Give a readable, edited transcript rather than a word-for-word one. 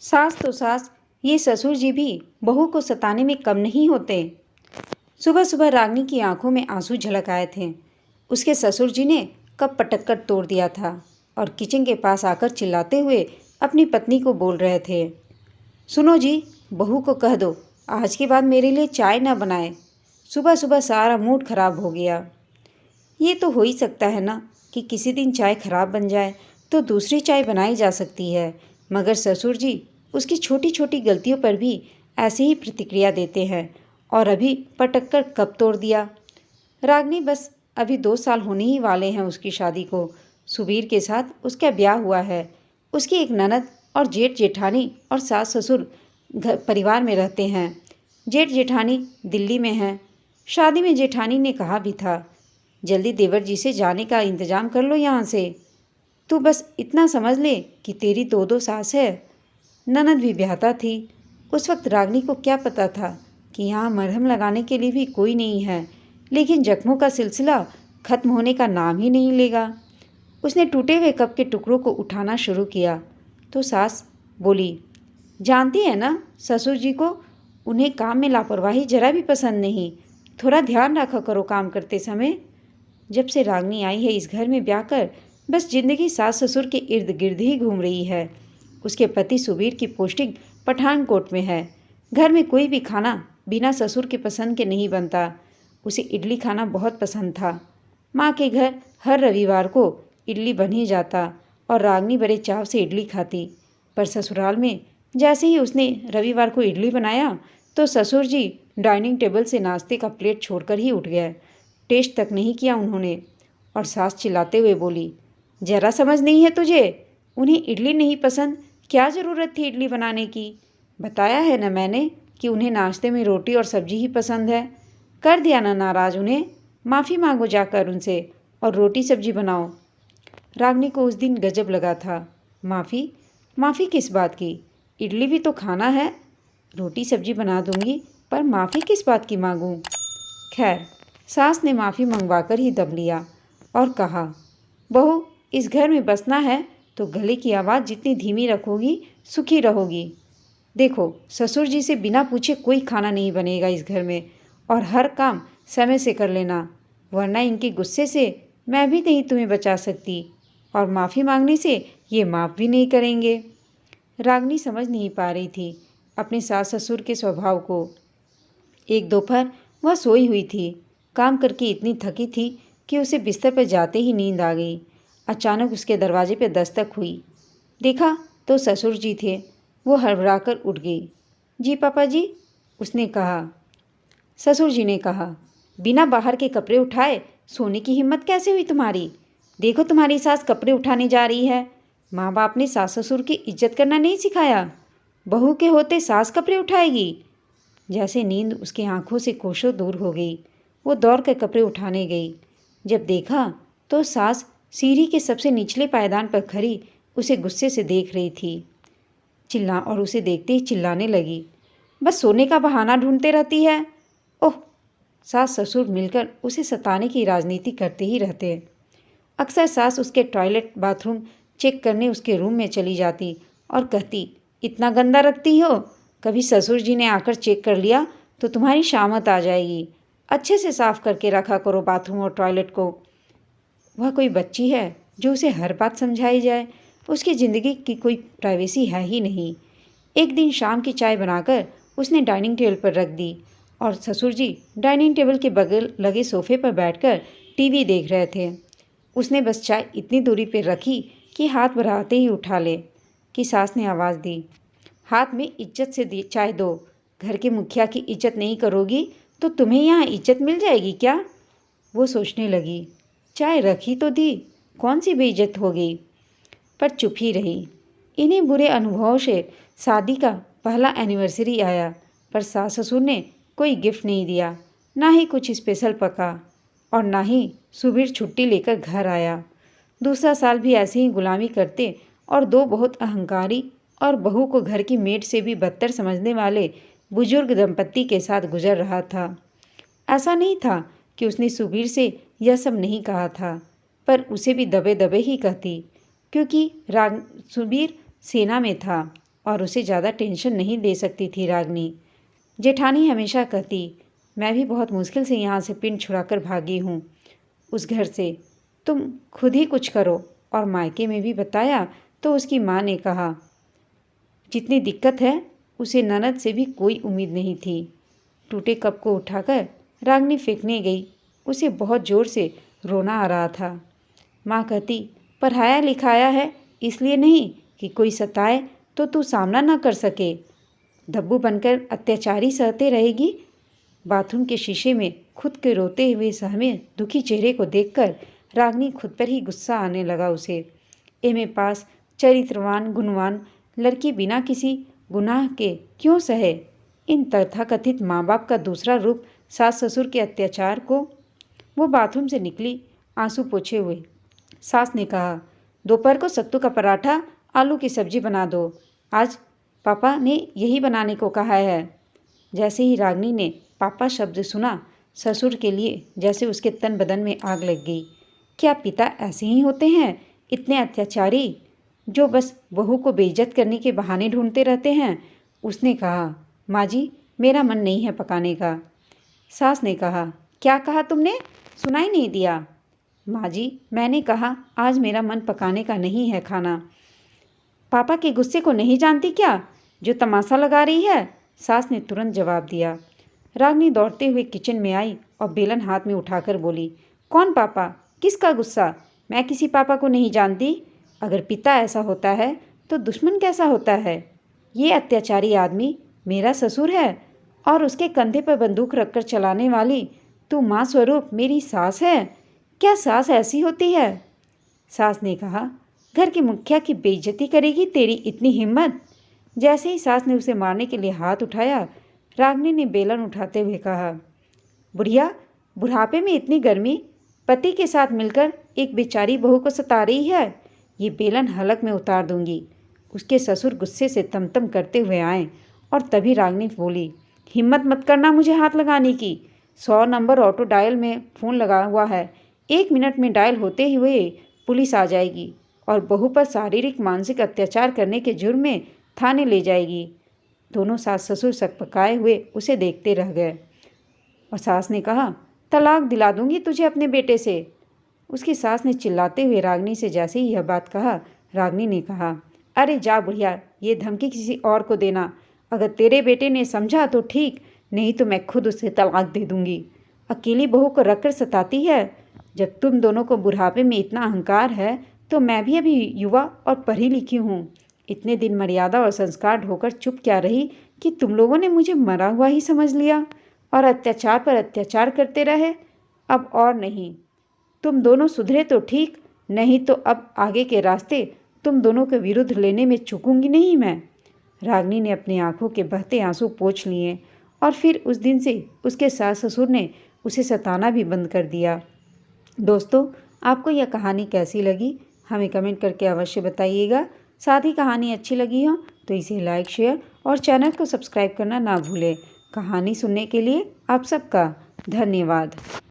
सास तो सास, ये ससुर जी भी बहू को सताने में कम नहीं होते। सुबह सुबह रागनी की आंखों में आंसू झलक आए थे। उसके ससुर जी ने कप पटक कर तोड़ दिया था और किचन के पास आकर चिल्लाते हुए अपनी पत्नी को बोल रहे थे, सुनो जी, बहू को कह दो आज के बाद मेरे लिए चाय न बनाए। सुबह सुबह सारा मूड खराब हो गया। ये तो हो ही सकता है ना कि किसी दिन चाय खराब बन जाए तो दूसरी चाय बनाई जा सकती है, मगर ससुर जी उसकी छोटी छोटी गलतियों पर भी ऐसे ही प्रतिक्रिया देते हैं और अभी पटक कर कप तोड़ दिया। रागनी बस अभी 2 साल होने ही वाले हैं उसकी शादी को। सुबीर के साथ उसका ब्याह हुआ है। उसकी एक ननद और जेठ जेठानी और सास ससुर घर परिवार में रहते हैं। जेठ जेठानी दिल्ली में है। शादी में जेठानी ने कहा भी था, जल्दी देवर जी से जाने का इंतजाम कर लो यहाँ से। तू बस इतना समझ ले कि तेरी दो दो सास है। ननद भी ब्याहता थी। उस वक्त रागनी को क्या पता था कि यहाँ मरहम लगाने के लिए भी कोई नहीं है, लेकिन जख्मों का सिलसिला खत्म होने का नाम ही नहीं लेगा। उसने टूटे हुए कप के टुकड़ों को उठाना शुरू किया तो सास बोली, जानती है ना ससुर जी को, उन्हें काम में लापरवाही जरा भी पसंद नहीं। थोड़ा ध्यान रखा करो काम करते समय। जब से रागनी आई है इस घर में ब्याह कर, बस जिंदगी सास ससुर के इर्द गिर्द ही घूम रही है। उसके पति सुबीर की पोस्टिंग पठानकोट में है। घर में कोई भी खाना बिना ससुर के पसंद के नहीं बनता। उसे इडली खाना बहुत पसंद था। माँ के घर हर रविवार को इडली बन ही जाता और रागनी बड़े चाव से इडली खाती। पर ससुराल में जैसे ही उसने रविवार को इडली बनाया तो ससुर जी डाइनिंग टेबल से नाश्ते का प्लेट छोड़कर ही उठ गए। टेस्ट तक नहीं किया उन्होंने। और सास चिल्लाते हुए बोली, जरा समझ नहीं है तुझे? उन्हें इडली नहीं पसंद, क्या ज़रूरत थी इडली बनाने की? बताया है ना मैंने कि उन्हें नाश्ते में रोटी और सब्जी ही पसंद है। कर दिया ना नाराज़ उन्हें। माफ़ी मांगो जाकर उनसे और रोटी सब्जी बनाओ। रागनी को उस दिन गजब लगा था। माफ़ी? माफ़ी किस बात की? इडली भी तो खाना है। रोटी सब्जी बना दूंगी, पर माफ़ी किस बात की मांगूं? खैर, सास ने माफ़ी मंगवाकर ही दम लिया और कहा, बहू, इस घर में बसना है तो गले की आवाज़ जितनी धीमी रखोगी सुखी रहोगी। देखो, ससुर जी से बिना पूछे कोई खाना नहीं बनेगा इस घर में, और हर काम समय से कर लेना, वरना इनके गुस्से से मैं भी नहीं तुम्हें बचा सकती, और माफ़ी मांगने से ये माफ़ भी नहीं करेंगे। रागनी समझ नहीं पा रही थी अपने सास ससुर के स्वभाव को। एक दोपहर वह सोई हुई थी। काम करके इतनी थकी थी कि उसे बिस्तर पर जाते ही नींद आ गई। अचानक उसके दरवाजे पर दस्तक हुई। देखा तो ससुर जी थे। वो हड़बड़ाकर उठ गई। जी पापा जी, उसने कहा। ससुर जी ने कहा, बिना बाहर के कपड़े उठाए सोने की हिम्मत कैसे हुई तुम्हारी? देखो तुम्हारी सास कपड़े उठाने जा रही है। माँ बाप ने सास ससुर की इज्जत करना नहीं सिखाया। बहू के होते सास कपड़े उठाएगी? जैसे नींद उसकी आंखों से कोसों दूर हो गई, वो दौड़ कर कपड़े उठाने गई। जब देखा तो सास सीढ़ी के सबसे निचले पायदान पर खड़ी उसे गुस्से से देख रही थी। और उसे देखते ही चिल्लाने लगी, बस सोने का बहाना ढूंढते रहती है। ओह! सास ससुर मिलकर उसे सताने की राजनीति करते ही रहते। अक्सर सास उसके टॉयलेट बाथरूम चेक करने उसके रूम में चली जाती और कहती, इतना गंदा रखती हो, कभी ससुर जी ने आकर चेक कर लिया तो तुम्हारी शामत आ जाएगी। अच्छे से साफ करके रखा करो बाथरूम और टॉयलेट को। वह कोई बच्ची है जो उसे हर बात समझाई जाए? उसकी ज़िंदगी की कोई प्राइवेसी है ही नहीं। एक दिन शाम की चाय बनाकर उसने डाइनिंग टेबल पर रख दी और ससुर जी डाइनिंग टेबल के बगल लगे सोफे पर बैठकर टीवी देख रहे थे। उसने बस चाय इतनी दूरी पर रखी कि हाथ बढ़ाते ही उठा ले कि सास ने आवाज़ दी, हाथ में इज्जत से चाय दो। घर के मुखिया की इज्जत नहीं करोगी तो तुम्हें यहाँ इज्जत मिल जाएगी क्या? वो सोचने लगी, चाय रखी तो दी, कौन सी बेइज्जत हो गई? पर चुप ही रही। इन्हीं बुरे अनुभवों से शादी का पहला एनिवर्सरी आया, पर सास ससुर ने कोई गिफ्ट नहीं दिया, ना ही कुछ स्पेशल पका, और ना ही सुबीर छुट्टी लेकर घर आया। दूसरा साल भी ऐसे ही गुलामी करते और दो बहुत अहंकारी और बहू को घर की मेड से भी बदतर समझने वाले बुजुर्ग दंपत्ति के साथ गुजर रहा था। ऐसा नहीं था कि उसने सुबीर से यह सब नहीं कहा था, पर उसे भी दबे दबे ही कहती, क्योंकि सुबीर सेना में था और उसे ज़्यादा टेंशन नहीं दे सकती थी रागनी। जेठानी हमेशा कहती, मैं भी बहुत मुश्किल से यहाँ से पिंड छुड़ाकर भागी हूँ उस घर से, तुम खुद ही कुछ करो। और मायके में भी बताया तो उसकी माँ ने कहा, जितनी दिक्कत है उसे ननद से भी कोई उम्मीद नहीं थी। टूटे कप को उठाकर रागनी फेंकने गई। उसे बहुत ज़ोर से रोना आ रहा था। माँ कहती, पढ़ाया लिखाया है इसलिए नहीं कि कोई सताए तो तू सामना ना कर सके, धब्बू बनकर अत्याचारी सहते रहेगी। बाथरूम के शीशे में खुद के रोते हुए सहमे दुखी चेहरे को देखकर रागनी खुद पर ही गुस्सा आने लगा उसे। एम ए पास चरित्रवान गुणवान लड़की बिना किसी गुनाह के क्यों सहे इन तथाकथित माँ बाप का दूसरा रूप सास ससुर के अत्याचार को। वो बाथरूम से निकली आंसू पोंछे हुए। सास ने कहा, दोपहर को सत्तू का पराठा आलू की सब्जी बना दो, आज पापा ने यही बनाने को कहा है। जैसे ही रागनी ने पापा शब्द सुना, ससुर के लिए जैसे उसके तन बदन में आग लग गई। क्या पिता ऐसे ही होते हैं, इतने अत्याचारी, जो बस बहू को बेइज्जत करने के बहाने ढूंढते रहते हैं। उसने कहा, माँ जी मेरा मन नहीं है पकाने का। सास ने कहा, क्या कहा तुमने, सुनाई नहीं दिया। माँ जी मैंने कहा आज मेरा मन पकाने का नहीं है खाना। पापा के गुस्से को नहीं जानती क्या, जो तमाशा लगा रही है, सास ने तुरंत जवाब दिया। रागनी दौड़ते हुए किचन में आई और बेलन हाथ में उठाकर बोली, कौन पापा, किसका गुस्सा, मैं किसी पापा को नहीं जानती। अगर पिता ऐसा होता है तो दुश्मन कैसा होता है। ये अत्याचारी आदमी मेरा ससुर है और उसके कंधे पर बंदूक रखकर चलाने वाली तू माँ स्वरूप मेरी सास है। क्या सास ऐसी होती है। सास ने कहा, घर की मुखिया की बेइज्जती करेगी तेरी इतनी हिम्मत। जैसे ही सास ने उसे मारने के लिए हाथ उठाया, रागनी ने बेलन उठाते हुए कहा, बुढ़िया बुढ़ापे में इतनी गर्मी, पति के साथ मिलकर एक बेचारी बहू को सता रही है। ये बेलन हलक में उतार दूंगी। उसके ससुर गुस्से से तमतम करते हुए आए और तभी रागनी बोली, हिम्मत मत करना मुझे हाथ लगाने की। 100 नंबर ऑटो डायल में फ़ोन लगा हुआ है, 1 मिनट में डायल होते हुए पुलिस आ जाएगी और बहू पर शारीरिक मानसिक अत्याचार करने के जुर्म में थाने ले जाएगी। दोनों सास ससुर सकपकाए हुए उसे देखते रह गए और सास ने कहा, तलाक दिला दूंगी तुझे अपने बेटे से। उसकी सास ने चिल्लाते हुए रागनी से जैसे ही यह बात कहा, रागनी ने कहा, अरे जा बुढ़िया, ये धमकी किसी और को देना। अगर तेरे बेटे ने समझा तो ठीक, नहीं तो मैं खुद उसे तलाक दे दूंगी। अकेली बहू को रखकर सताती है। जब तुम दोनों को बुढ़ापे में इतना अहंकार है तो मैं भी अभी युवा और पढ़ी लिखी हूँ। इतने दिन मर्यादा और संस्कार ढोकर चुप क्या रही कि तुम लोगों ने मुझे मरा हुआ ही समझ लिया और अत्याचार पर अत्याचार करते रहे। अब और नहीं, तुम दोनों सुधरे तो ठीक, नहीं तो अब आगे के रास्ते तुम दोनों के विरुद्ध लेने में चूकूंगी नहीं मैं। रागनी ने अपनी आंखों के बहते आंसू पोंछ लिए और फिर उस दिन से उसके सास ससुर ने उसे सताना भी बंद कर दिया। दोस्तों, आपको यह कहानी कैसी लगी हमें कमेंट करके अवश्य बताइएगा। साथ ही कहानी अच्छी लगी हो तो इसे लाइक शेयर और चैनल को सब्सक्राइब करना ना भूलें। कहानी सुनने के लिए आप सबका धन्यवाद।